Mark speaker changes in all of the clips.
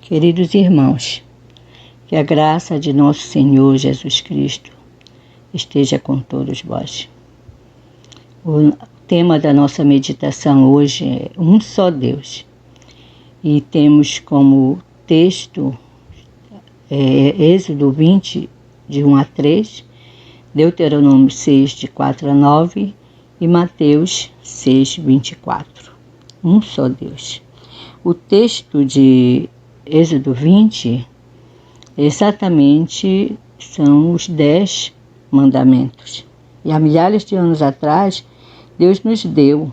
Speaker 1: Queridos irmãos, que a graça de nosso Senhor Jesus Cristo esteja com todos vós. O tema da nossa meditação hoje é um só Deus. E temos como texto Êxodo 20, de 1 a 3, Deuteronômio 6, de 4 a 9 e Mateus 6, 24. Um só Deus. O texto de Êxodo 20 exatamente são os 10 mandamentos. E há milhares de anos atrás, Deus nos deu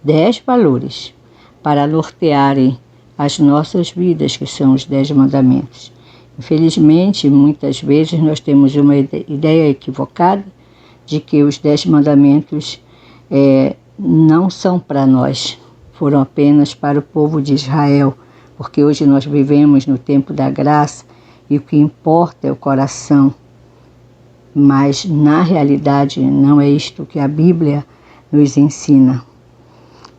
Speaker 1: 10 valores para nortearem as nossas vidas, que são os 10 mandamentos. Infelizmente, muitas vezes nós temos uma ideia equivocada de que os 10 mandamentos não são para nós, foram apenas para o povo de Israel, porque hoje nós vivemos no tempo da graça e o que importa é o coração. Mas, na realidade, não é isto que a Bíblia nos ensina.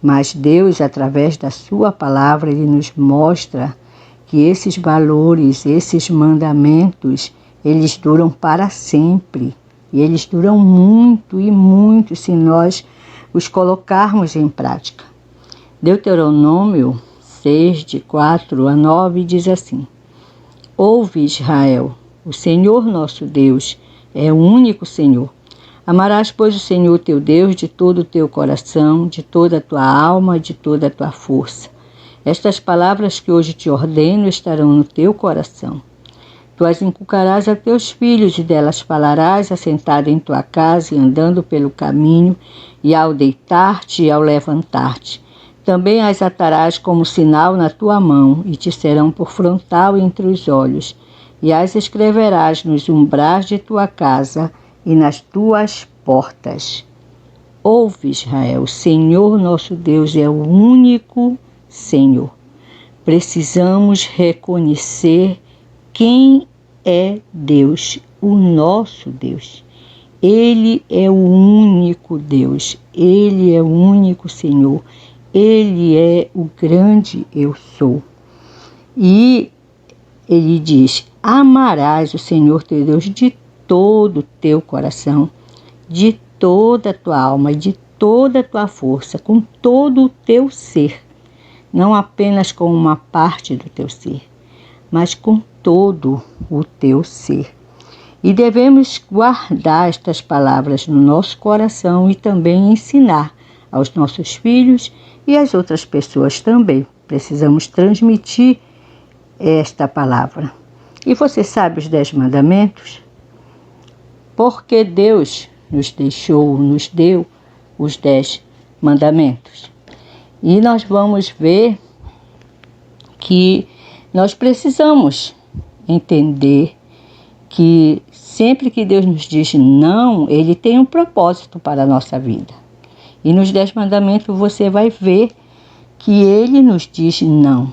Speaker 1: Mas Deus, através da sua palavra, Ele nos mostra que esses valores, esses mandamentos, eles duram para sempre. E eles duram muito e muito se nós os colocarmos em prática. Deuteronômio 6, de 4 a 9, diz assim: Ouve, Israel, o Senhor nosso Deus é o único Senhor. Amarás, pois, o Senhor teu Deus de todo o teu coração, de toda a tua alma, de toda a tua força. Estas palavras que hoje te ordeno estarão no teu coração. Tu as inculcarás a teus filhos e delas falarás assentado em tua casa e andando pelo caminho, e ao deitar-te e ao levantar-te. Também as atarás como sinal na tua mão e te serão por frontal entre os olhos, e as escreverás nos umbrais de tua casa e nas tuas portas. Ouve, Israel, o Senhor nosso Deus é o único Senhor. Precisamos reconhecer quem é Deus, o nosso Deus. Ele é o único Deus, Ele é o único Senhor, Ele é o grande eu sou. E Ele diz: amarás o Senhor teu Deus de todo o teu coração, de toda a tua alma e de toda a tua força, com todo o teu ser. Não apenas com uma parte do teu ser, mas com todo o teu ser. E devemos guardar estas palavras no nosso coração e também ensinar aos nossos filhos e às outras pessoas também. Precisamos transmitir esta palavra. E você sabe os 10 mandamentos? Porque Deus nos deu os 10 mandamentos. E nós vamos ver que nós precisamos entender que sempre que Deus nos diz não, Ele tem um propósito para a nossa vida. E nos 10 mandamentos você vai ver que Ele nos diz não,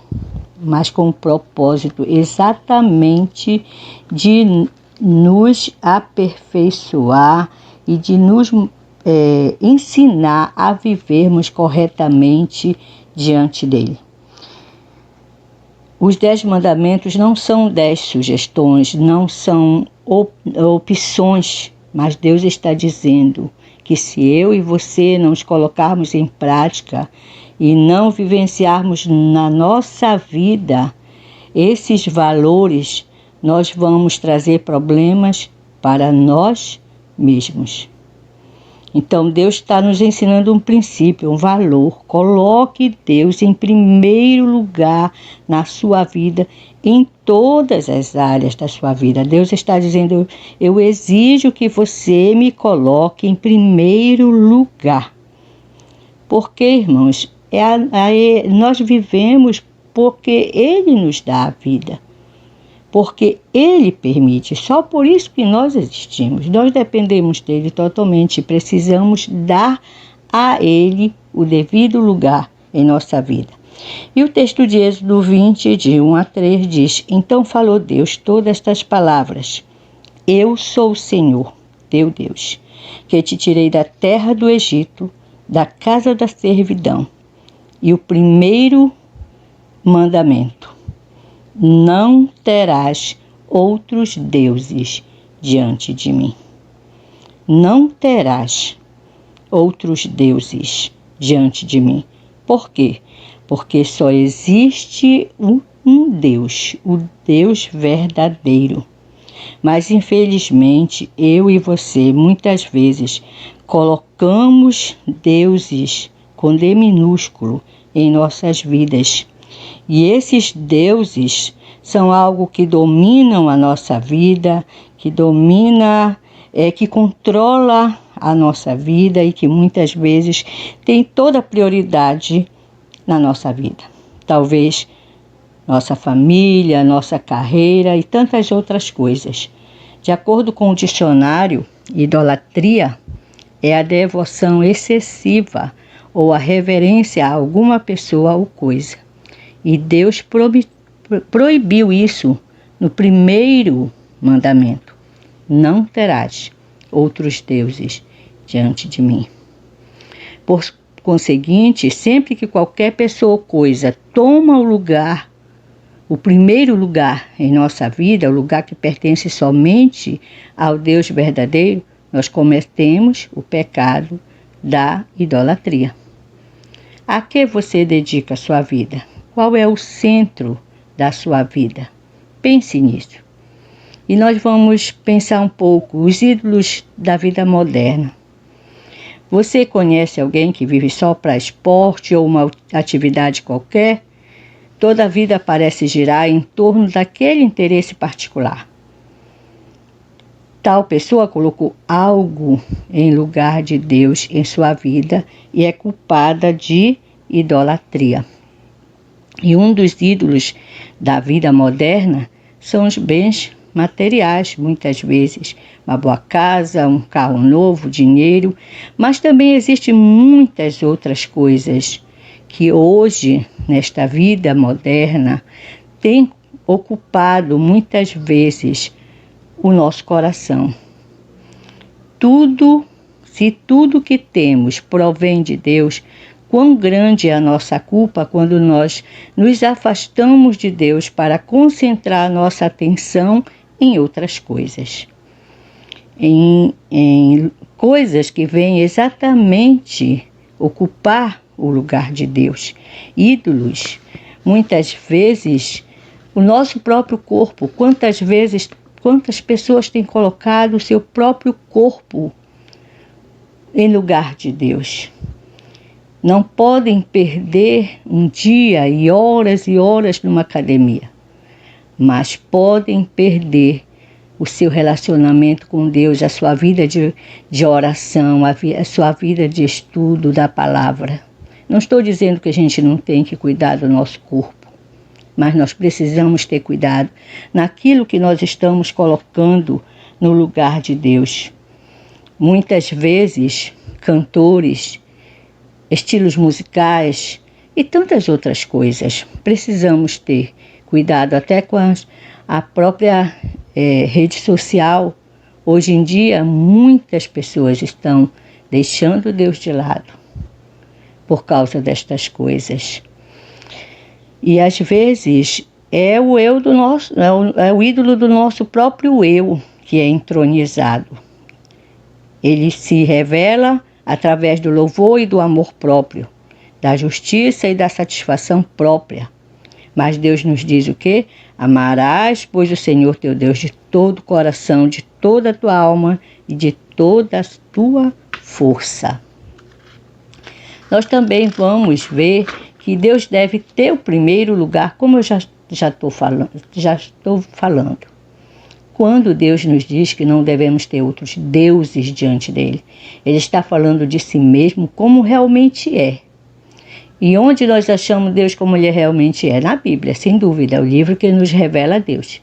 Speaker 1: mas com o propósito exatamente de nos aperfeiçoar e de nos ensinar a vivermos corretamente diante dele. Os 10 mandamentos não são 10 sugestões, não são opções, mas Deus está dizendo que se eu e você não os colocarmos em prática e não vivenciarmos na nossa vida esses valores, nós vamos trazer problemas para nós mesmos. Então Deus está nos ensinando um princípio, um valor. Coloque Deus em primeiro lugar na sua vida, em todas as áreas da sua vida. Deus está dizendo: eu exijo que você me coloque em primeiro lugar. Porque, irmãos, nós vivemos porque Ele nos dá a vida. Porque Ele permite, só por isso que nós existimos. Nós dependemos dEle totalmente, precisamos dar a Ele o devido lugar em nossa vida. E o texto de Êxodo 20, de 1 a 3, diz: Então falou Deus todas estas palavras: Eu sou o Senhor, teu Deus, que te tirei da terra do Egito, da casa da servidão. E o primeiro mandamento: não terás outros deuses diante de mim. Não terás outros deuses diante de mim. Por quê? Porque só existe um Deus, o Deus verdadeiro. Mas, infelizmente, eu e você, muitas vezes, colocamos deuses com D minúsculo em nossas vidas. E esses deuses são algo que dominam a nossa vida, que que controla a nossa vida e que muitas vezes tem toda a prioridade na nossa vida. Talvez nossa família, nossa carreira e tantas outras coisas. De acordo com o dicionário, idolatria é a devoção excessiva ou a reverência a alguma pessoa ou coisa. E Deus proibiu isso no primeiro mandamento. Não terás outros deuses diante de mim. Por conseguinte, sempre que qualquer pessoa ou coisa toma o primeiro lugar em nossa vida, o lugar que pertence somente ao Deus verdadeiro, nós cometemos o pecado da idolatria. A que você dedica a sua vida? Qual é o centro da sua vida? Pense nisso. E nós vamos pensar um pouco os ídolos da vida moderna. Você conhece alguém que vive só para esporte ou uma atividade qualquer? Toda a vida parece girar em torno daquele interesse particular. Tal pessoa colocou algo em lugar de Deus em sua vida e é culpada de idolatria. E um dos ídolos da vida moderna são os bens materiais, muitas vezes. Uma boa casa, um carro novo, dinheiro, mas também existem muitas outras coisas que hoje, nesta vida moderna, tem ocupado muitas vezes o nosso coração. Se tudo que temos provém de Deus, quão grande é a nossa culpa quando nós nos afastamos de Deus para concentrar nossa atenção em outras coisas. Em coisas que vêm exatamente ocupar o lugar de Deus. Ídolos, muitas vezes, o nosso próprio corpo. Quantas pessoas têm colocado o seu próprio corpo em lugar de Deus? Não podem perder um dia e horas numa academia, mas podem perder o seu relacionamento com Deus, a sua vida de oração, a sua vida de estudo da palavra. Não estou dizendo que a gente não tem que cuidar do nosso corpo, mas nós precisamos ter cuidado naquilo que nós estamos colocando no lugar de Deus. Muitas vezes, cantores, estilos musicais e tantas outras coisas. Precisamos ter cuidado até com a própria rede social. Hoje em dia, muitas pessoas estão deixando Deus de lado por causa destas coisas. E às vezes é o ídolo do nosso próprio eu que é entronizado. Ele se revela através do louvor e do amor próprio, da justiça e da satisfação própria. Mas Deus nos diz o quê? Amarás, pois, o Senhor teu Deus de todo o coração, de toda a tua alma e de toda a tua força. Nós também vamos ver que Deus deve ter o primeiro lugar, como eu já estou falando. Quando Deus nos diz que não devemos ter outros deuses diante dele, ele está falando de si mesmo como realmente é. E onde nós achamos Deus como ele realmente é? Na Bíblia, sem dúvida, é o livro que nos revela Deus.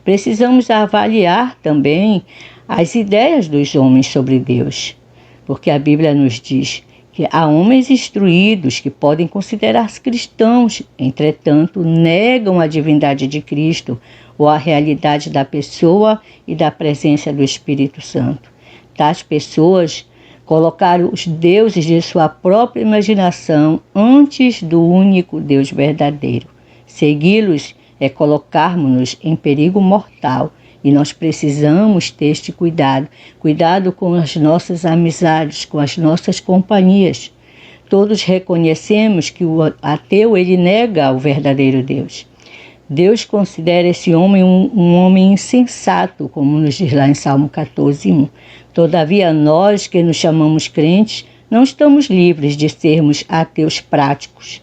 Speaker 1: Precisamos avaliar também as ideias dos homens sobre Deus, porque a Bíblia nos diz que há homens instruídos que podem considerar-se cristãos, entretanto, negam a divindade de Cristo ou a realidade da pessoa e da presença do Espírito Santo. Tais pessoas colocaram os deuses de sua própria imaginação antes do único Deus verdadeiro. Segui-los é colocarmos-nos em perigo mortal. E nós precisamos ter este cuidado. Cuidado com as nossas amizades, com as nossas companhias. Todos reconhecemos que o ateu, ele nega o verdadeiro Deus. Deus considera esse homem um homem insensato, como nos diz lá em Salmo 14:1. Todavia, nós que nos chamamos crentes, não estamos livres de sermos ateus práticos.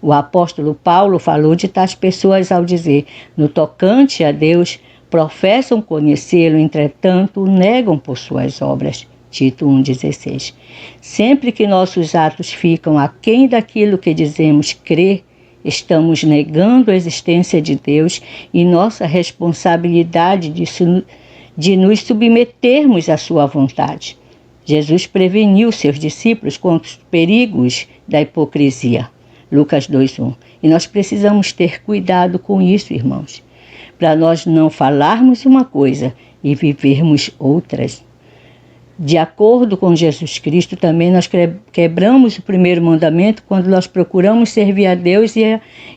Speaker 1: O apóstolo Paulo falou de tais pessoas ao dizer: no tocante a Deus, professam conhecê-lo, entretanto, negam por suas obras. Tito 1,16. Sempre que nossos atos ficam aquém daquilo que dizemos crer, estamos negando a existência de Deus e nossa responsabilidade de nos submetermos à sua vontade. Jesus preveniu seus discípulos contra os perigos da hipocrisia. Lucas 2:1. E nós precisamos ter cuidado com isso, irmãos, para nós não falarmos uma coisa e vivermos outras. De acordo com Jesus Cristo, também nós quebramos o primeiro mandamento quando nós procuramos servir a Deus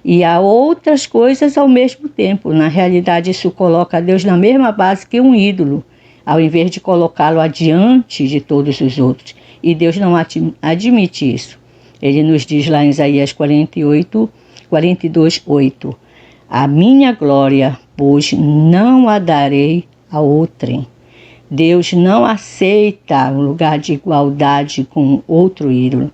Speaker 1: e a outras coisas ao mesmo tempo. Na realidade, isso coloca a Deus na mesma base que um ídolo, ao invés de colocá-lo adiante de todos os outros. E Deus não admite isso. Ele nos diz lá em Isaías 42:8. A minha glória, pois, não a darei a outrem. Deus não aceita um lugar de igualdade com outro ídolo.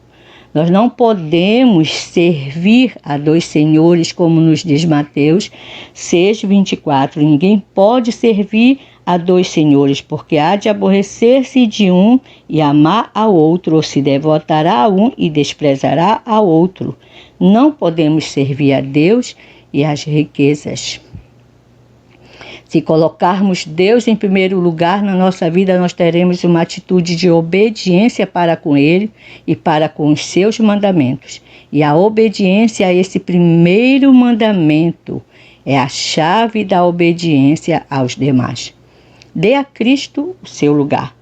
Speaker 1: Nós não podemos servir a dois senhores, como nos diz Mateus 6:24. Ninguém pode servir a dois senhores, porque há de aborrecer-se de um e amar ao outro, ou se devotará a um e desprezará ao outro. Não podemos servir a Deus e às riquezas. Se colocarmos Deus em primeiro lugar na nossa vida, nós teremos uma atitude de obediência para com Ele e para com os seus mandamentos. E a obediência a esse primeiro mandamento é a chave da obediência aos demais. Dê a Cristo o seu lugar.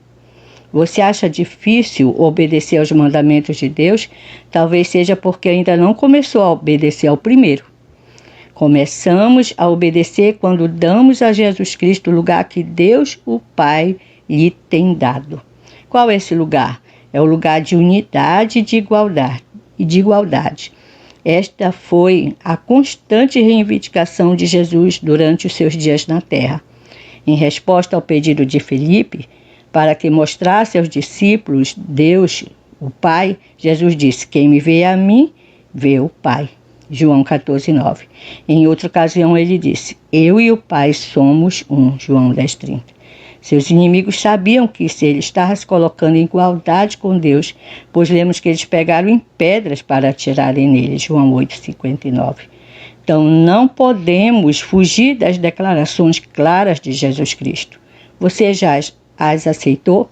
Speaker 1: Você acha difícil obedecer aos mandamentos de Deus? Talvez seja porque ainda não começou a obedecer ao primeiro. Começamos a obedecer quando damos a Jesus Cristo o lugar que Deus, o Pai, lhe tem dado. Qual é esse lugar? É o lugar de unidade e de igualdade. Esta foi a constante reivindicação de Jesus durante os seus dias na terra. Em resposta ao pedido de Filipe, para que mostrasse aos discípulos Deus, o Pai, Jesus disse: quem me vê a mim, vê o Pai. João 14:9. Em outra ocasião ele disse: eu e o Pai somos um. João 10:30. Seus inimigos sabiam que se ele estava se colocando em igualdade com Deus, pois lemos que eles pegaram em pedras para atirarem nele. João 8:59. Então não podemos fugir das declarações claras de Jesus Cristo. Você já as aceitou?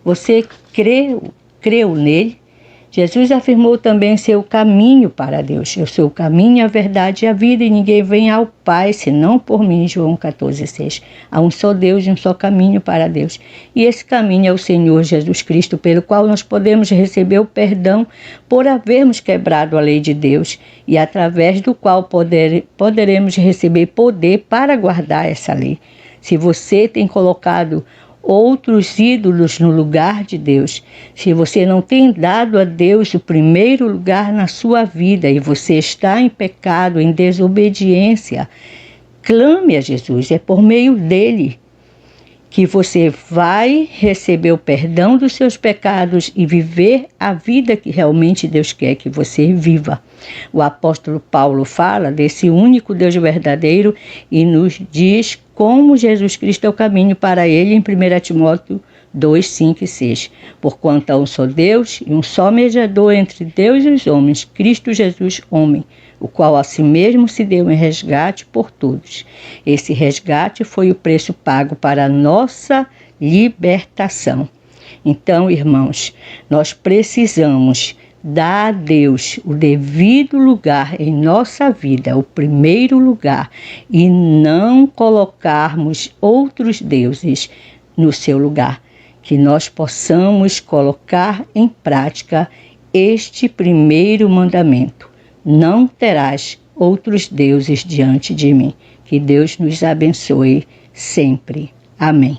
Speaker 1: Você creu nele? Jesus afirmou também seu caminho para Deus. Eu sou o caminho, a verdade e a vida, e ninguém vem ao Pai senão por mim. João 14:6. Há um só Deus e um só caminho para Deus. E esse caminho é o Senhor Jesus Cristo, pelo qual nós podemos receber o perdão por havermos quebrado a lei de Deus e através do qual poderemos receber poder para guardar essa lei. Se você tem colocado outros ídolos no lugar de Deus, se você não tem dado a Deus o primeiro lugar na sua vida e você está em pecado, em desobediência, clame a Jesus. É por meio dele que você vai receber o perdão dos seus pecados e viver a vida que realmente Deus quer que você viva. O apóstolo Paulo fala desse único Deus verdadeiro e nos diz como Jesus Cristo é o caminho para ele em 1 Timóteo 2:5-6. Porquanto há um só Deus e um só mediador entre Deus e os homens, Cristo Jesus, homem, o qual a si mesmo se deu em resgate por todos. Esse resgate foi o preço pago para a nossa libertação. Então, irmãos, nós precisamos dar a Deus o devido lugar em nossa vida, o primeiro lugar, e não colocarmos outros deuses no seu lugar. Que nós possamos colocar em prática este primeiro mandamento: não terás outros deuses diante de mim. Que Deus nos abençoe sempre. Amém.